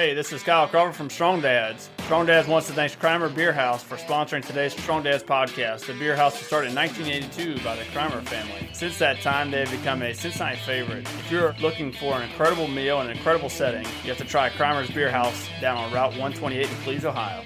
Hey, this is Kyle Crawford from Strong Dads. Strong Dads wants to thank Crimer Beer House for sponsoring today's Strong Dads podcast. The beer house was started in 1982 by the Crimer family. Since that time, they have become a Cincinnati favorite. If you're looking for an incredible meal and an incredible setting, you have to try Crimer's Beer House down on Route 128 in Cleves, Ohio.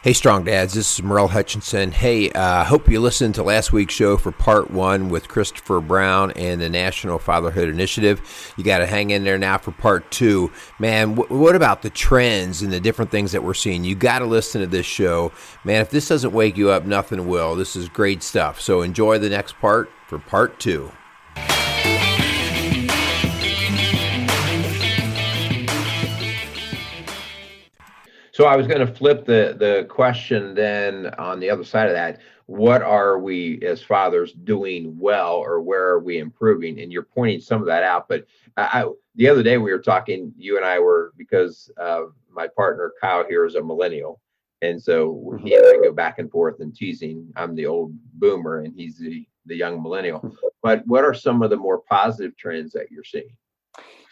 Hey, Strong Dads, this is Merle Hutchinson. Hey, hope you listened to last week's show for part one with Christopher Brown and the National Fatherhood Initiative. You got to hang in there now for part two. Man, what about the trends and the different things that we're seeing? You got to listen to this show. Man, if this doesn't wake you up, nothing will. This is great stuff. So enjoy the next part for part two. So I was going to flip the question then on the other side of that. What are we as fathers doing well, or where are we improving? And you're pointing some of that out. But the other day we were talking, you and I were, because my partner Kyle here is a millennial. And so he and I go back and forth and teasing. I'm the old boomer and he's the young millennial. But what are some of the more positive trends that you're seeing?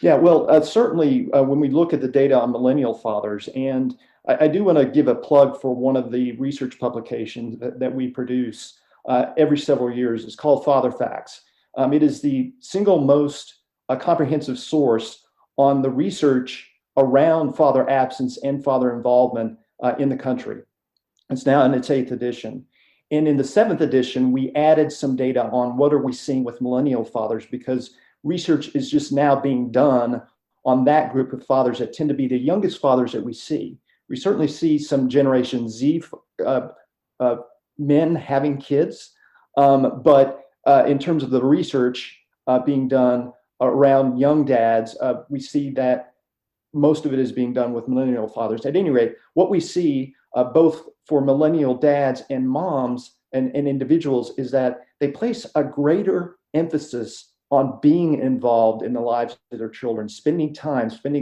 Yeah, well, certainly when we look at the data on millennial fathers, and I do want to give a plug for one of the research publications that we produce every several years. It's called Father Facts. It is the single most comprehensive source on the research around father absence and father involvement in the country. It's now in its 8th edition. And in the 7th edition, we added some data on what are we seeing with millennial fathers, because research is just now being done on that group of fathers that tend to be the youngest fathers that we see. We certainly see some Generation Z men having kids, but in terms of the research being done around young dads, we see that most of it is being done with millennial fathers. At any rate, what we see both for millennial dads and moms and individuals is that they place a greater emphasis on being involved in the lives of their children, spending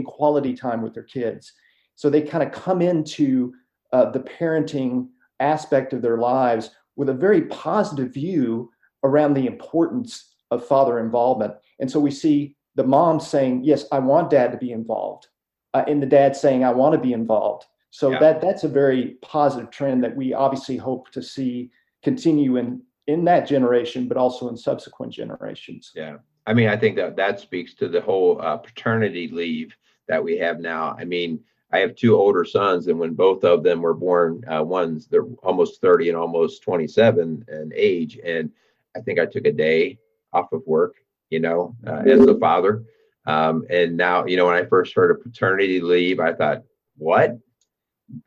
quality time with their kids. So they kind of come into the parenting aspect of their lives with a very positive view around the importance of father involvement. And so we see the mom saying, yes, I want dad to be involved, and the dad saying, I want to be involved. So that's a very positive trend that we obviously hope to see continue in that generation, but also in subsequent generations. Yeah. I mean, I think that speaks to the whole paternity leave that we have now. I mean, I have two older sons, and when both of them were born, they're almost 30 and almost 27 in age. And I think I took a day off of work, as a father. And now, when I first heard of paternity leave, I thought, what?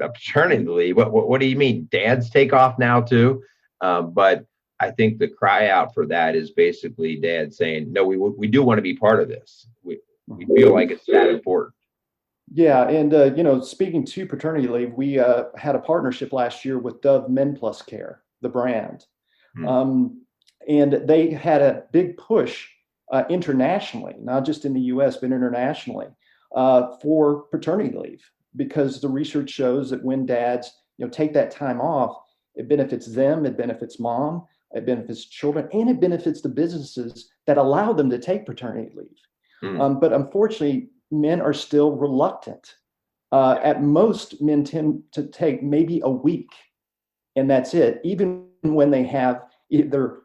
A paternity leave? What do you mean? Dads take off now too? But I think the cry out for that is basically dad saying, no, we do want to be part of this. We feel like it's that important. Yeah. And, speaking to paternity leave, we had a partnership last year with Dove Men Plus Care, the brand. And they had a big push internationally, not just in the US, but internationally for paternity leave, because the research shows that when dads, take that time off, it benefits them, it benefits mom, it benefits children, and it benefits the businesses that allow them to take paternity leave. But unfortunately, men are still reluctant. At most, men tend to take maybe a week, and that's it, even when they have either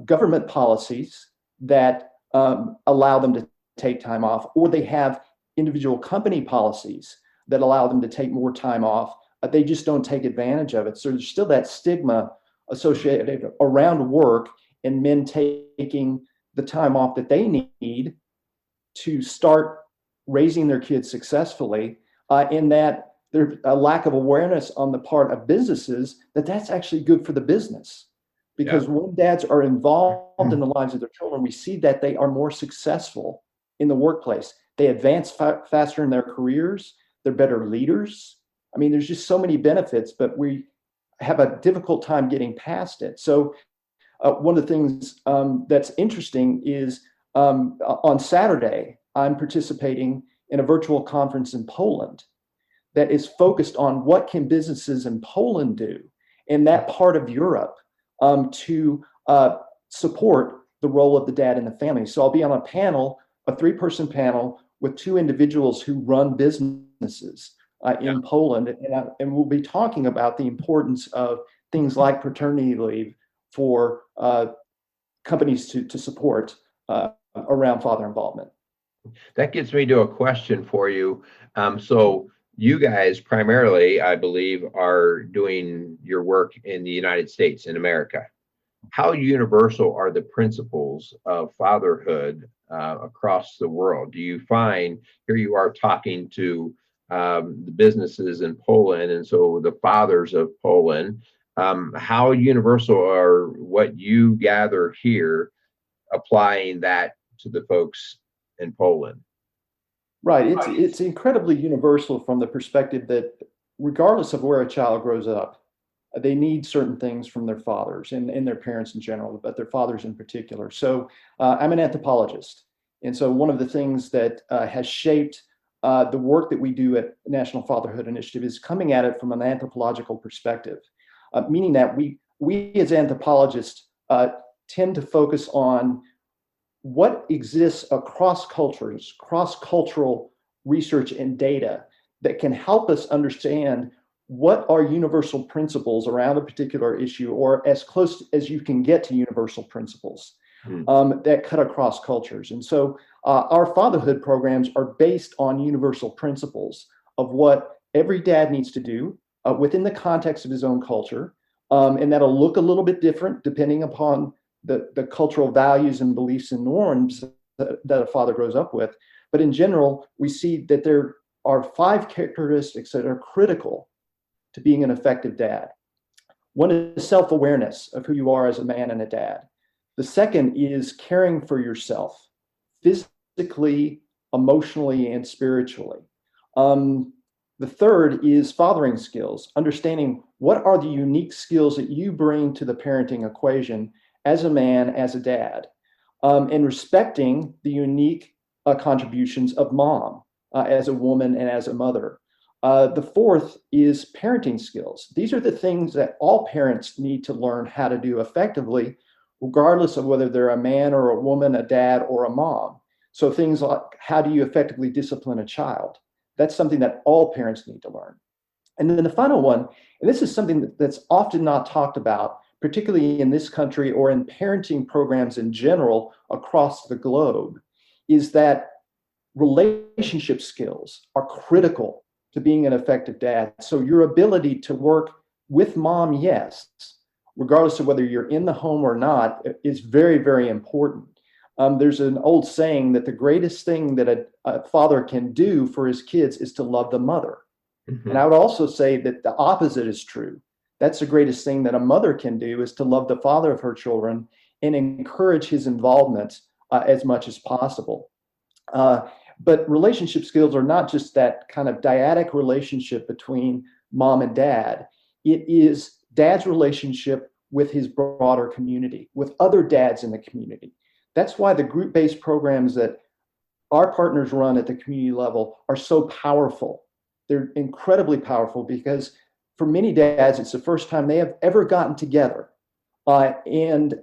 government policies that allow them to take time off, or they have individual company policies that allow them to take more time off. They just don't take advantage of it. So there's still that stigma associated around work and men taking the time off that they need to start raising their kids successfully, in that there's a lack of awareness on the part of businesses that that's actually good for the business. Because when dads are involved in the lives of their children, we see that they are more successful in the workplace. They advance faster in their careers. They're better leaders. I mean, there's just so many benefits, but we have a difficult time getting past it. So one of the things that's interesting is on Saturday, I'm participating in a virtual conference in Poland that is focused on what can businesses in Poland do in that part of Europe to support the role of the dad in the family. So I'll be on a panel, a 3-person panel with 2 individuals who run businesses in Poland. And we'll be talking about the importance of things like paternity leave for companies to support around father involvement. That gets me to a question for you. So you guys primarily, I believe, are doing your work in the United States, in America. How universal are the principles of fatherhood across the world? Do you find, here you are talking to the businesses in Poland, and so the fathers of Poland, how universal are what you gather here, applying that to the folks in Poland? Right. It's incredibly universal from the perspective that regardless of where a child grows up, they need certain things from their fathers and their parents in general, but their fathers in particular. So I'm an anthropologist. And so one of the things that has shaped the work that we do at National Fatherhood Initiative is coming at it from an anthropological perspective, meaning that we as anthropologists tend to focus on what exists across cultures, cross-cultural research and data that can help us understand what are universal principles around a particular issue, or as close as you can get to universal principles that cut across cultures. And so our fatherhood programs are based on universal principles of what every dad needs to do within the context of his own culture. And that'll look a little bit different depending upon the cultural values and beliefs and norms that a father grows up with. But in general, we see that there are 5 characteristics that are critical to being an effective dad. One is self-awareness of who you are as a man and a dad. The second is caring for yourself, physically, emotionally, and spiritually. The third is fathering skills, understanding what are the unique skills that you bring to the parenting equation as a man, as a dad, and respecting the unique contributions of mom as a woman and as a mother. The fourth is parenting skills. These are the things that all parents need to learn how to do effectively, regardless of whether they're a man or a woman, a dad or a mom. So things like, how do you effectively discipline a child? That's something that all parents need to learn. And then the final one, and this is something that's often not talked about, particularly in this country or in parenting programs in general across the globe, is that relationship skills are critical to being an effective dad. So your ability to work with mom, yes, regardless of whether you're in the home or not, is very, very important. There's an old saying that the greatest thing that a father can do for his kids is to love the mother. Mm-hmm. And I would also say that the opposite is true. That's the greatest thing that a mother can do, is to love the father of her children and encourage his involvement as much as possible. But relationship skills are not just that kind of dyadic relationship between mom and dad. It is dad's relationship with his broader community, with other dads in the community. That's why the group-based programs that our partners run at the community level are so powerful. They're incredibly powerful because for many dads, it's the first time they have ever gotten together and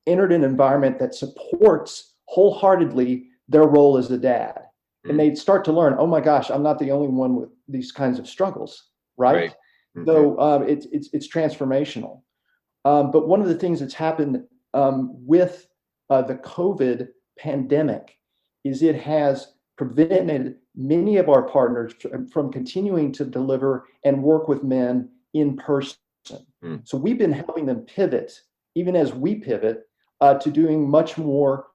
entered an environment that supports wholeheartely their role as a dad. And they start to learn, oh my gosh, I'm not the only one with these kinds of struggles, right? Mm-hmm. So it's transformational. But one of the things that's happened with the COVID pandemic is it has prevented many of our partners from continuing to deliver and work with men in person. Mm. So we've been helping them pivot, even as we pivot, to doing much more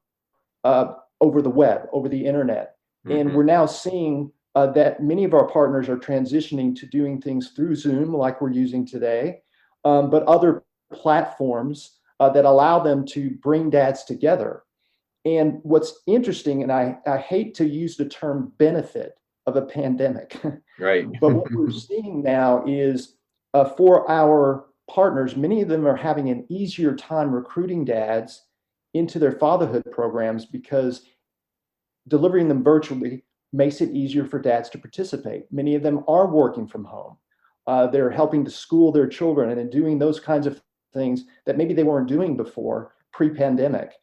over the web, over the internet. Mm-hmm. And we're now seeing that many of our partners are transitioning to doing things through Zoom, like we're using today, but other platforms that allow them to bring dads together. And what's interesting, and I hate to use the term benefit of a pandemic, right? But what we're seeing now is for our partners, many of them are having an easier time recruiting dads into their fatherhood programs because delivering them virtually makes it easier for dads to participate. Many of them are working from home. They're helping to school their children and doing those kinds of things that maybe they weren't doing before pre-pandemic.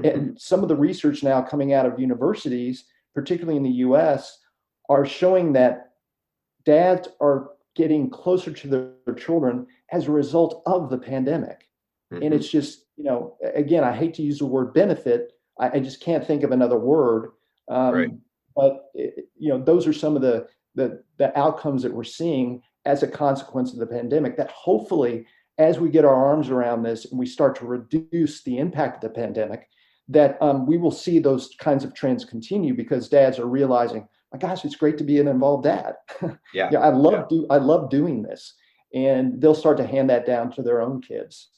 And some of the research now coming out of universities, particularly in the US, are showing that dads are getting closer to their children as a result of the pandemic. And it's just, again, I hate to use the word benefit. I just can't think of another word. Right. But those are some of the outcomes that we're seeing as a consequence of the pandemic, that hopefully, as we get our arms around this and we start to reduce the impact of the pandemic, that we will see those kinds of trends continue, because dads are realizing, my gosh, it's great to be an involved dad. Yeah. I love doing this. And they'll start to hand that down to their own kids.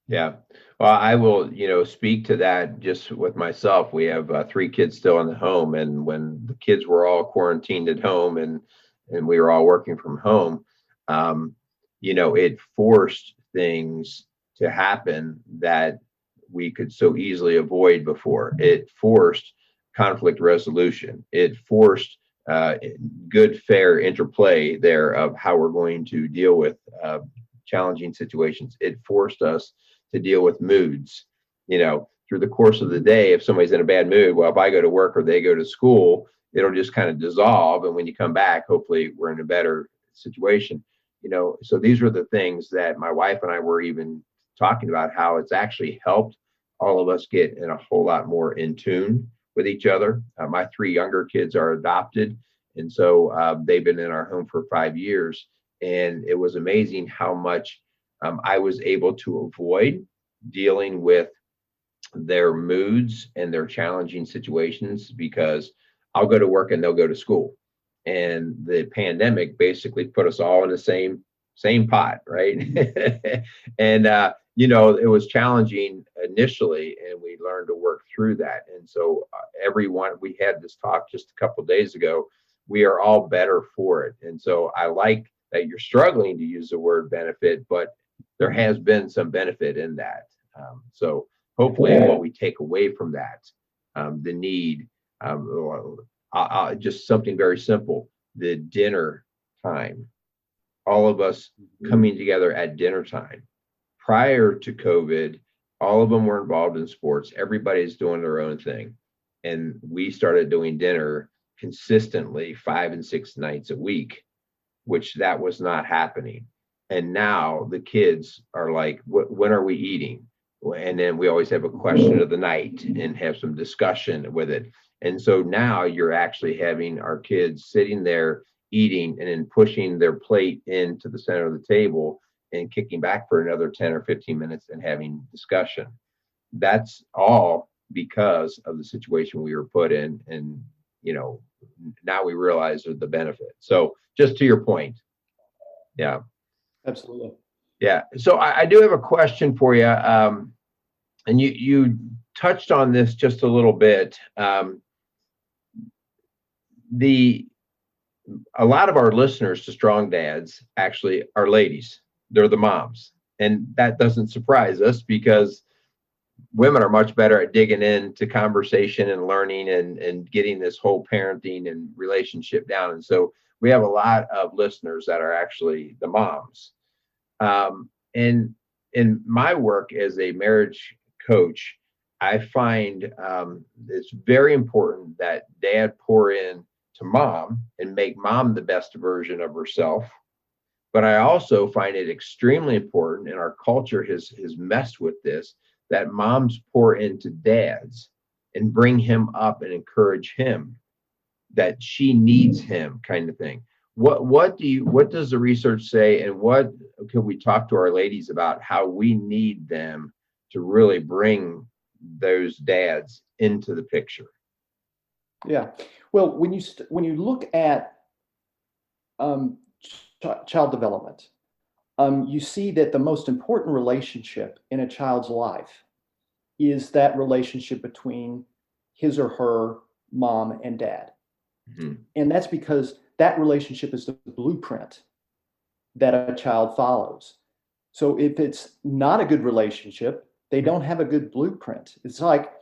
Yeah. Well, I will, speak to that just with myself. We have 3 kids still in the home. And when the kids were all quarantined at home and we were all working from home, it forced things to happen that we could so easily avoid before. It forced conflict resolution. It forced good, fair interplay there of how we're going to deal with challenging situations. It forced us to deal with moods. Through the course of the day, if somebody's in a bad mood, well, if I go to work or they go to school, it'll just kind of dissolve. And when you come back, hopefully we're in a better situation. So these were the things that my wife and I were even talking about, how it's actually helped all of us get in a whole lot more in tune with each other. My 3 younger kids are adopted. And so they've been in our home for 5 years. And it was amazing how much I was able to avoid dealing with their moods and their challenging situations, because I'll go to work and they'll go to school. And the pandemic basically put us all in the same pot, right? And it was challenging initially, and we learned to work through that. And so we had this talk just a couple of days ago, we are all better for it. And so I like that you're struggling to use the word benefit, but there has been some benefit in that. So hopefully what we take away from that, the need, just something very simple, the dinner time, all of us coming together at dinner time. Prior to COVID, all of them were involved in sports. Everybody's doing their own thing. And we started doing dinner consistently 5 and 6 nights a week, which that was not happening. And now the kids are like, when are we eating? And then we always have a question of the night and have some discussion with it. And so now you're actually having our kids sitting there eating and then pushing their plate into the center of the table and kicking back for another 10 or 15 minutes and having discussion. That's all because of the situation we were put in. And, now we realize the benefit. So just to your point. Yeah. Absolutely. Yeah. So I do have a question for you. And you touched on this just a little bit. A lot of our listeners to Strong Dads actually are ladies. They're the moms. And that doesn't surprise us, because women are much better at digging into conversation and learning and getting this whole parenting and relationship down. And so we have a lot of listeners that are actually the moms. And in my work as a marriage coach, I find it's very important that dad pour in to mom and make mom the best version of herself. But I also find it extremely important, and our culture has messed with this, that moms pour into dads and bring him up and encourage him, that she needs him, kind of thing. What does the research say, and what can we talk to our ladies about, how we need them to really bring those dads into the picture? Yeah. Well, when you look at child development, you see that the most important relationship in a child's life is that relationship between his or her mom and dad. Mm-hmm. And that's because that relationship is the blueprint that a child follows. So if it's not a good relationship, they don't have a good blueprint. It's like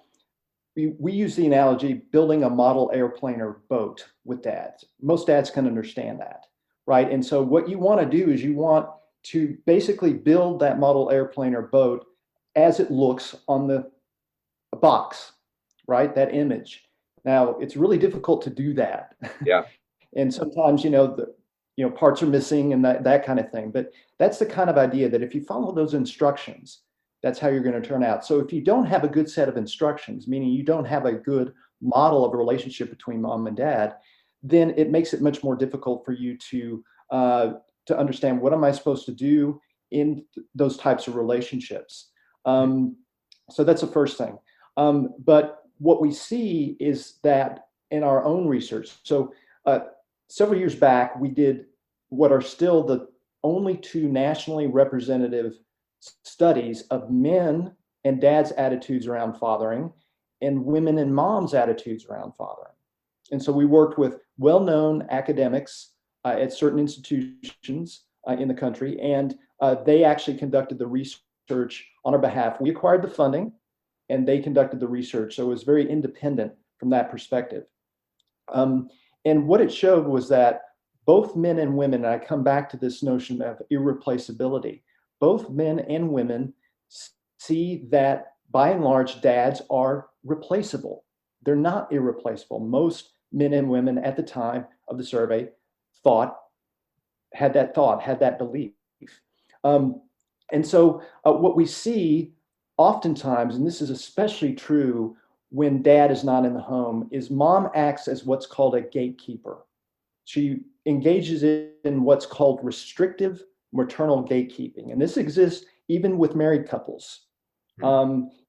we use the analogy building a model airplane or boat with dads. Most dads can understand that, right? And so what you want to do is you want to basically build that model airplane or boat as it looks on the box, right? That image. Now, it's really difficult to do that. Yeah. And sometimes, parts are missing and that kind of thing. But that's the kind of idea that if you follow those instructions, that's how you're going to turn out. So if you don't have a good set of instructions, meaning you don't have a good model of a relationship between mom and dad, then it makes it much more difficult for you to understand what am I supposed to do in those types of relationships. So that's the first thing. But what we see is that in our own research, so several years back, we did what are still the only two nationally representative studies of men and dads' attitudes around fathering and women and moms' attitudes around fathering. And so we worked with well-known academics at certain institutions in the country, and they actually conducted the research on our behalf. We acquired the funding, and they conducted the research. So it was very independent from that perspective. And what it showed was that both men and women, and I come back to this notion of irreplaceability, both men and women see that by and large, dads are replaceable. They're not irreplaceable. Most men and women at the time of the survey had that belief. And so what we see oftentimes, and this is especially true when dad is not in the home, is mom acts as what's called a gatekeeper. She engages in what's called restrictive maternal gatekeeping. And this exists even with married couples,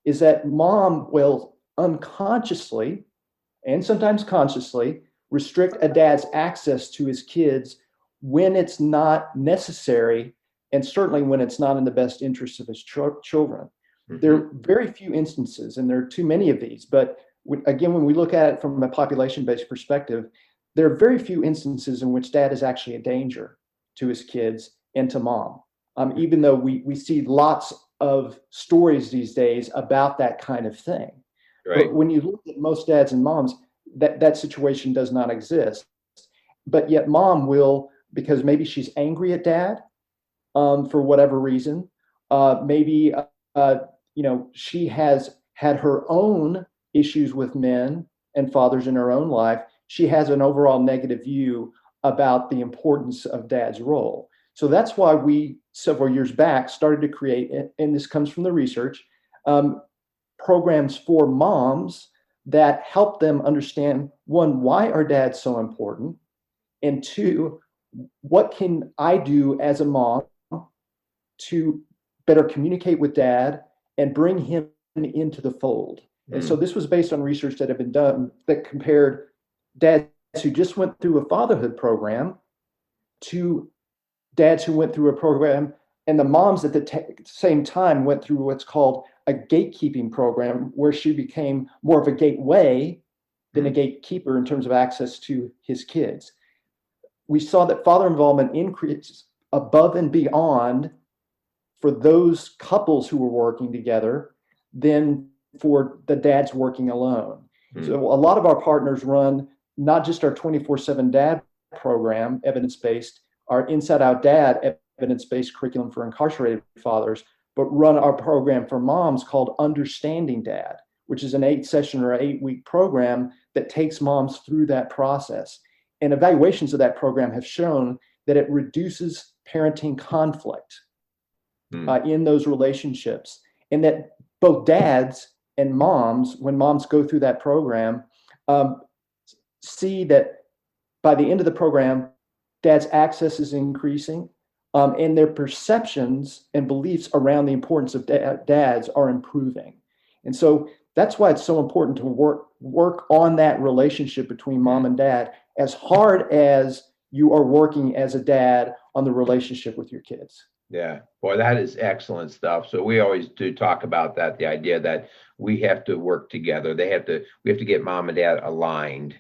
is that mom will unconsciously and sometimes consciously restrict a dad's access to his kids when it's not necessary, and certainly when it's not in the best interest of his children. There are very few instances, and there are too many of these, but again, when we look at it from a population-based perspective, there are very few instances in which dad is actually a danger to his kids and to mom, even though we see lots of stories these days about that kind of thing. Right. But when you look at most dads and moms, that situation does not exist. But yet mom will, because maybe she's angry at dad for whatever reason, maybe she has had her own issues with men and fathers in her own life. She has an overall negative view about the importance of dad's role. So that's why we, several years back, started to create, and this comes from the research, programs for moms that help them understand, one, why are dads so important? And two, what can I do as a mom to better communicate with dad and bring him into the fold? And so this was based on research that had been done that compared dads who just went through a fatherhood program to dads who went through a program, and the moms at the same time went through what's called a gatekeeping program, where she became more of a gateway than a gatekeeper in terms of access to his kids. We saw that father involvement increased above and beyond for those couples who were working together than for the dads working alone. So a lot of our partners run not just our 24/7 dad program, evidence-based, our Inside Out Dad evidence-based curriculum for incarcerated fathers, but run our program for moms called Understanding Dad, which is an 8-session or 8-week program that takes moms through that process. And evaluations of that program have shown that it reduces parenting conflict in those relationships, and that both dads and moms, when moms go through that program, see that by the end of the program, dad's access is increasing, and their perceptions and beliefs around the importance of dads are improving. And so that's why it's so important to work on that relationship between mom and dad as hard as you are working as a dad on the relationship with your kids. Yeah, boy, that is excellent stuff. So we always do talk about that, the idea that we have to work together. We have to get mom and dad aligned.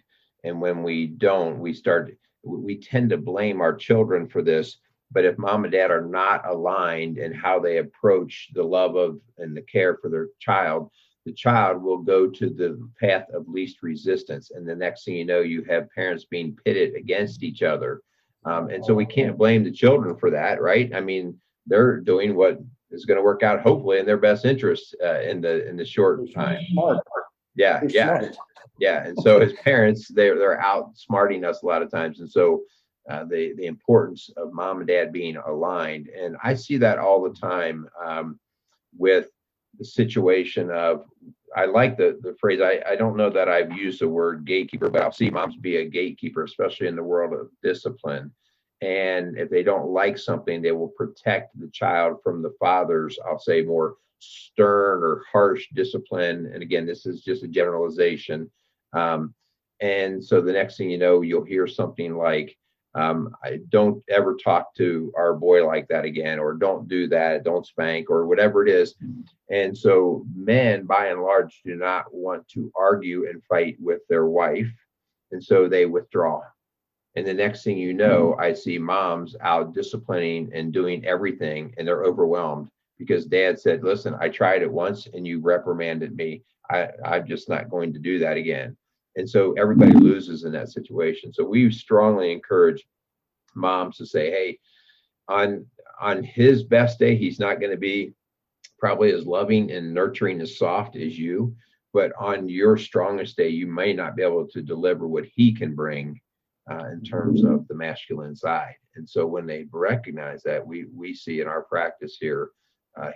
And when we don't, we tend to blame our children for this. But if mom and dad are not aligned in how they approach the love of and the care for their child, the child will go to the path of least resistance. And the next thing you know, you have parents being pitted against each other. And so we can't blame the children for that, right? I mean, they're doing what is going to work out, hopefully, in their best interest in the short time. Yeah. And so as parents, they're outsmarting us a lot of times. And so the importance of mom and dad being aligned. And I see that all the time with the situation of, I like the phrase, I don't know that I've used the word gatekeeper, but I'll see moms be a gatekeeper, especially in the world of discipline. And if they don't like something, they will protect the child from the father's, I'll say, more stern or harsh discipline. And again, this is just a generalization. And so the next thing you know, you'll hear something like, I don't ever talk to our boy like that again, or don't do that, don't spank, or whatever it is. And so men, by and large, do not want to argue and fight with their wife. And so they withdraw. And the next thing you know, I see moms out disciplining and doing everything, and they're overwhelmed because dad said, listen, I tried it once and you reprimanded me. I'm just not going to do that again. And so everybody loses in that situation. So we strongly encourage moms to say, hey, on his best day, he's not going to be probably as loving and nurturing, as soft as you, but on your strongest day, you may not be able to deliver what he can bring in terms of the masculine side. And so when they recognize that, we see in our practice here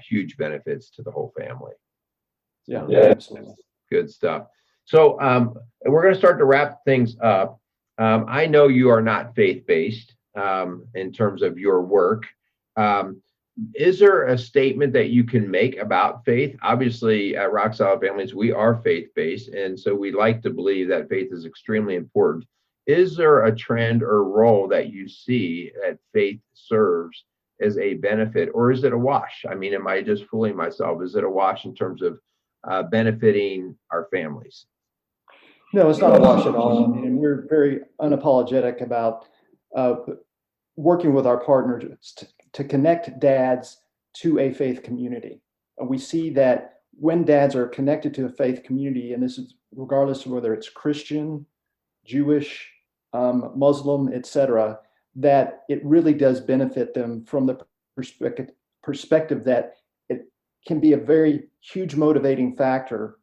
huge benefits to the whole family. Yeah, absolutely. Good stuff. So we're going to start to wrap things up. I know you are not faith-based in terms of your work. Is there a statement that you can make about faith? Obviously, at Rock Solid Families, we are faith-based, and so we like to believe that faith is extremely important. Is there a trend or role that you see that faith serves as a benefit, or is it a wash? I mean, am I just fooling myself? Is it a wash in terms of benefiting our families? No, it's not a wash at all. I mean, and we're very unapologetic about working with our partners to connect dads to a faith community. And we see that when dads are connected to a faith community, and this is regardless of whether it's Christian, Jewish, Muslim, etc., that it really does benefit them from the perspective that it can be a very huge motivating factor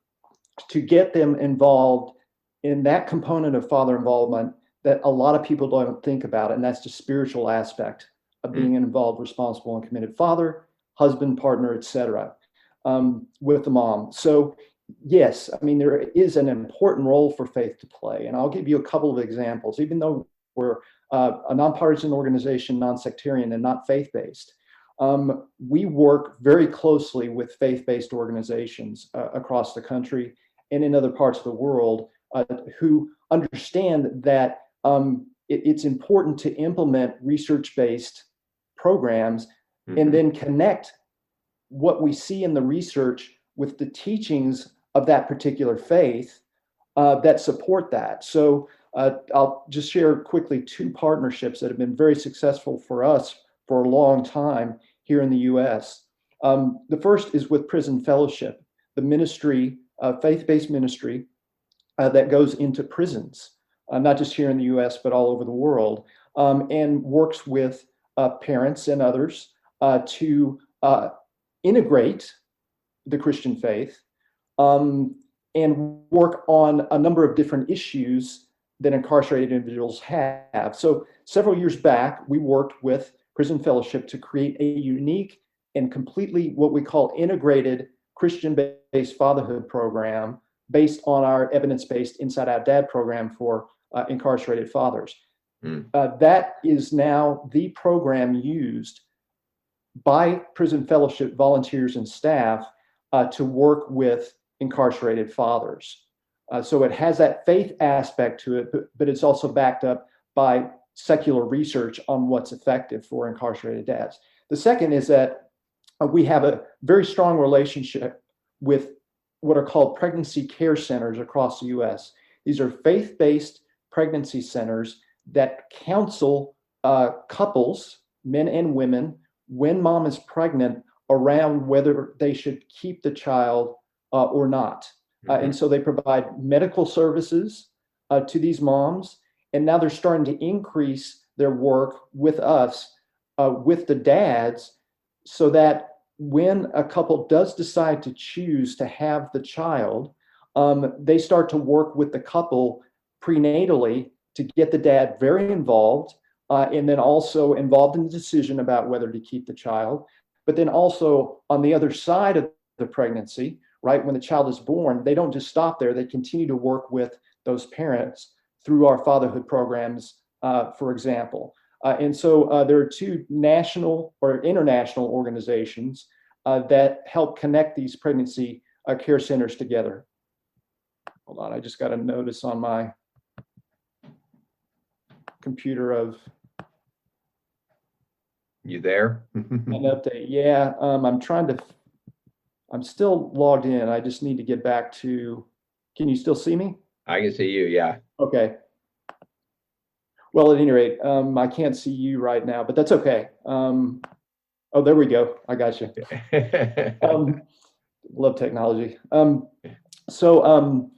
to get them involved in that component of father involvement that a lot of people don't think about, and that's the spiritual aspect of being an involved, responsible, and committed father, husband, partner, etc., with the mom. So yes, I mean, there is an important role for faith to play, and I'll give you a couple of examples. Even though we're a nonpartisan organization, non-sectarian, and not faith-based, we work very closely with faith-based organizations across the country and in other parts of the world who understand that it's important to implement research-based programs and then connect what we see in the research with the teachings of that particular faith that support that. So I'll just share quickly two partnerships that have been very successful for us for a long time here in the U.S. The first is with Prison Fellowship, the ministry, faith-based ministry that goes into prisons, not just here in the U.S., but all over the world, and works with parents and others to integrate the Christian faith and work on a number of different issues that incarcerated individuals have. So several years back, we worked with Prison Fellowship to create a unique and completely what we call integrated Christian-based fatherhood program based on our evidence-based Inside Out Dad program for incarcerated fathers. That is now the program used by Prison Fellowship volunteers and staff to work with incarcerated fathers. So it has that faith aspect to it, but it's also backed up by secular research on what's effective for incarcerated dads. The second is that we have a very strong relationship with what are called pregnancy care centers across the U.S. These are faith-based pregnancy centers that counsel couples, men and women, when mom is pregnant around whether they should keep the child or not. And so they provide medical services to these moms. And now they're starting to increase their work with us, with the dads, so that when a couple does decide to choose to have the child, they start to work with the couple prenatally to get the dad very involved, and then also involved in the decision about whether to keep the child. But then also on the other side of the pregnancy, right, when the child is born, they don't just stop there. They continue to work with those parents through our fatherhood programs, for example. And so there are two national or international organizations that help connect these pregnancy care centers together. Hold on, I just got a notice on my computer of You there? an update. Yeah, I'm still logged in. I just need to get back to, can you still see me? I can see you, yeah. Okay. Well, at any rate, I can't see you right now, but that's okay. Oh, there we go. I got you. Love technology. So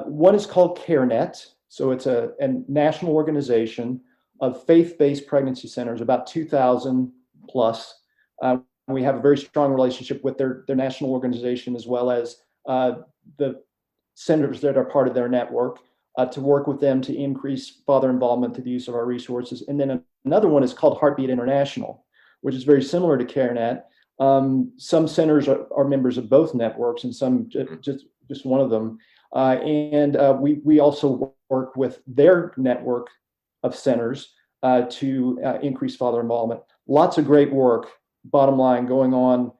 one is called CareNet. So it's a national organization of faith-based pregnancy centers, about 2,000 plus. We have a very strong relationship with their national organization, as well as the centers that are part of their network, to work with them to increase father involvement through the use of our resources. And then another one is called Heartbeat International, which is very similar to CareNet. Some centers are members of both networks, and some just one of them. And we also work with their network of centers to increase father involvement. Lots of great work, bottom line, going on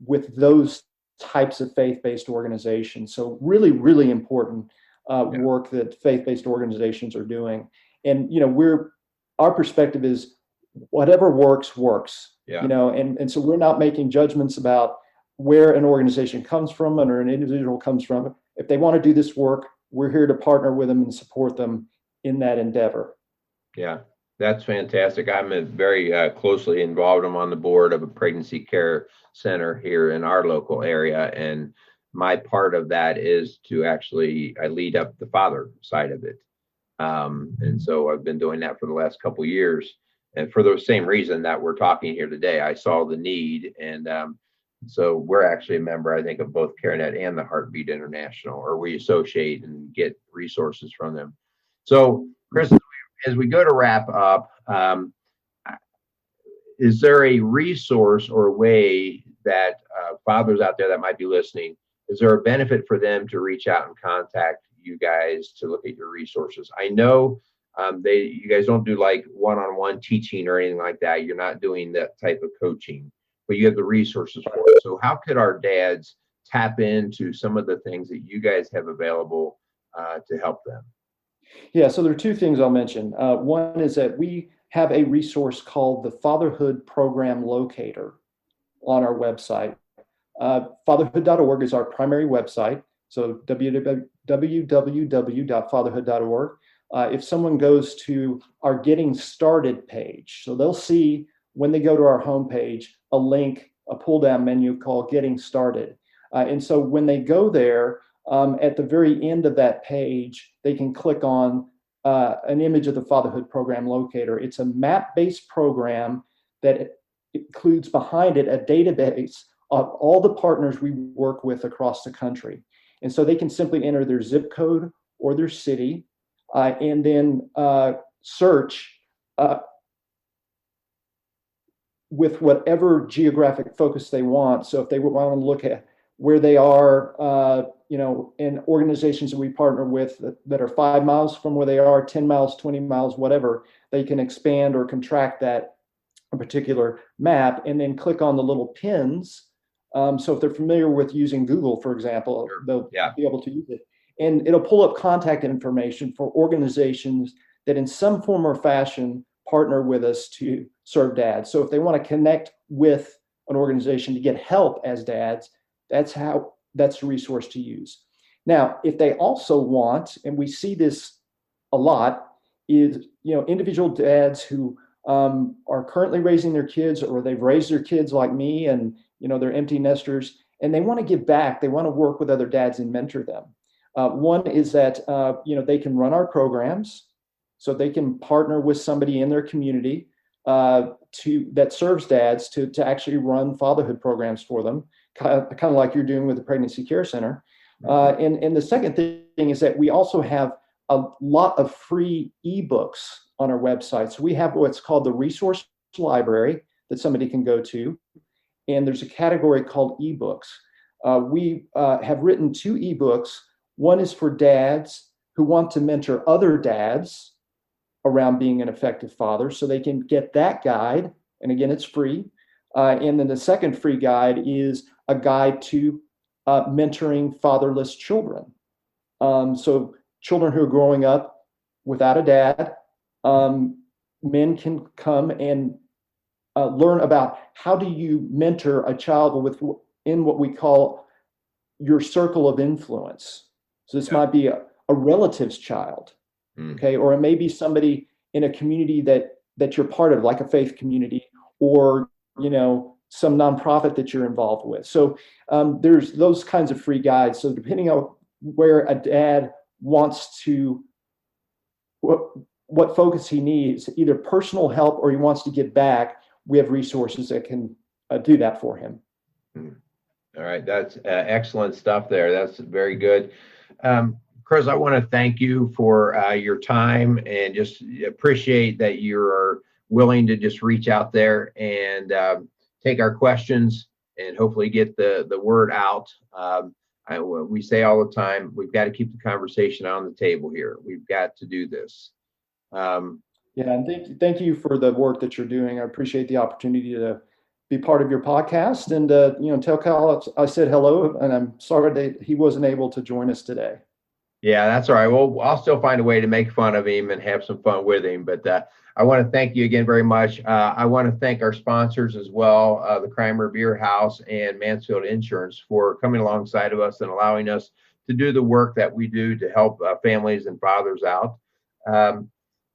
with those types of faith-based organizations. So really, really important work that faith-based organizations are doing. And, our perspective is whatever works. Yeah. And so we're not making judgments about where an organization comes from or an individual comes from. If they want to do this work, we're here to partner with them and support them in that endeavor. Yeah, that's fantastic. I'm very closely involved. I'm on the board of a pregnancy care center here in our local area. And my part of that is to actually, I lead up the father side of it. And so I've been doing that for the last couple of years. And for the same reason that we're talking here today, I saw the need. And so we're actually a member, I think, of both CareNet and the Heartbeat International, or we associate and get resources from them. So, Chris, as we go to wrap up, is there a resource or a way that fathers out there that might be listening, is there a benefit for them to reach out and contact you guys to look at your resources? I know you guys don't do like one-on-one teaching or anything like that. You're not doing that type of coaching, but you have the resources for it. So how could our dads tap into some of the things that you guys have available to help them? Yeah, so there are two things I'll mention. One is that we have a resource called the Fatherhood Program Locator on our website. Fatherhood.org is our primary website, so www.fatherhood.org. If someone goes to our Getting Started page, so they'll see when they go to our homepage a link, a pull-down menu called Getting Started. And so when they go there, at the very end of that page, they can click on an image of the Fatherhood Program Locator. It's a map-based program that includes behind it a database of all the partners we work with across the country. And so they can simply enter their zip code or their city and then search with whatever geographic focus they want. So if they want to look at where they are, in organizations that we partner with that are 5 miles from where they are, 10 miles, 20 miles, whatever, they can expand or contract that particular map and then click on the little pins. So if they're familiar with using Google, for example, they'll be able to use it. And it'll pull up contact information for organizations that in some form or fashion partner with us to serve dads. So if they want to connect with an organization to get help as dads, that's a resource to use. Now, if they also want, and we see this a lot, is individual dads who are currently raising their kids, or they've raised their kids like me, and they're empty nesters, and they want to give back. They want to work with other dads and mentor them. One is that they can run our programs, so they can partner with somebody in their community that serves dads to actually run fatherhood programs for them, kind of like you're doing with the Pregnancy Care Center. And the second thing is that we also have a lot of free ebooks on our website. So we have what's called the resource library that somebody can go to, and there's a category called ebooks. We have written 2 ebooks. One is for dads who want to mentor other dads around being an effective father, so they can get that guide. And again, it's free. And then the second free guide is a guide to mentoring fatherless children. So children who are growing up without a dad, men can come and learn about how do you mentor a child in what we call your circle of influence. So this might be a relative's child, okay, or it may be somebody in a community that you're part of, like a faith community, or some nonprofit that you're involved with. So there's those kinds of free guides. So depending on where a dad wants to, what focus he needs, either personal help or he wants to give back, we have resources that can do that for him. All right, that's excellent stuff there. That's very good. Chris, I want to thank you for your time, and just appreciate that you're willing to just reach out there and take our questions and hopefully get the word out. We say all the time, we've got to keep the conversation on the table here. We've got to do this. And thank you for the work that you're doing. I appreciate the opportunity to be part of your podcast, and tell Kyle I said hello, and I'm sorry that he wasn't able to join us today. Yeah, that's all right. Well, I'll still find a way to make fun of him and have some fun with him. But I want to thank you again very much. I want to thank our sponsors as well, the Crimer Beer House and Mansfield Insurance, for coming alongside of us and allowing us to do the work that we do to help families and fathers out.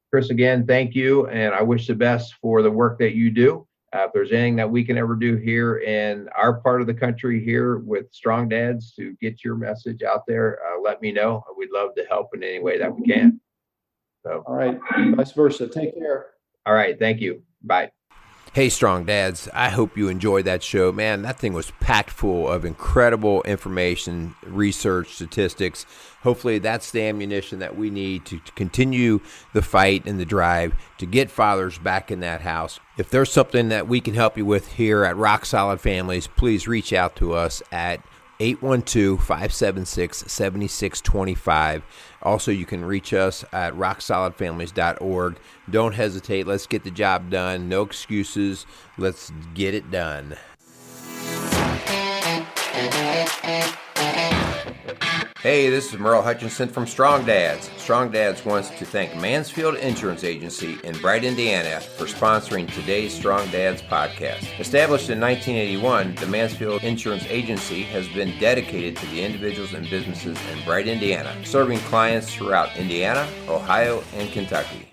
Chris, again, thank you, and I wish the best for the work that you do. If there's anything that we can ever do here in our part of the country here with Strong Dads to get your message out there, let me know. We'd love to help in any way that we can. So, all right, vice versa. Take care. All right, thank you. Bye. Hey, Strong Dads, I hope you enjoyed that show. Man, that thing was packed full of incredible information, research, statistics. Hopefully that's the ammunition that we need to continue the fight and the drive to get fathers back in that house. If there's something that we can help you with here at Rock Solid Families, please reach out to us at 812-576-7625. Also, you can reach us at rocksolidfamilies.org. Don't hesitate. Let's get the job done. No excuses. Let's get it done. Hey, this is Merle Hutchinson from Strong Dads. Strong Dads wants to thank Mansfield Insurance Agency in Bright, Indiana for sponsoring today's Strong Dads podcast. Established in 1981, the Mansfield Insurance Agency has been dedicated to the individuals and businesses in Bright, Indiana, serving clients throughout Indiana, Ohio, and Kentucky.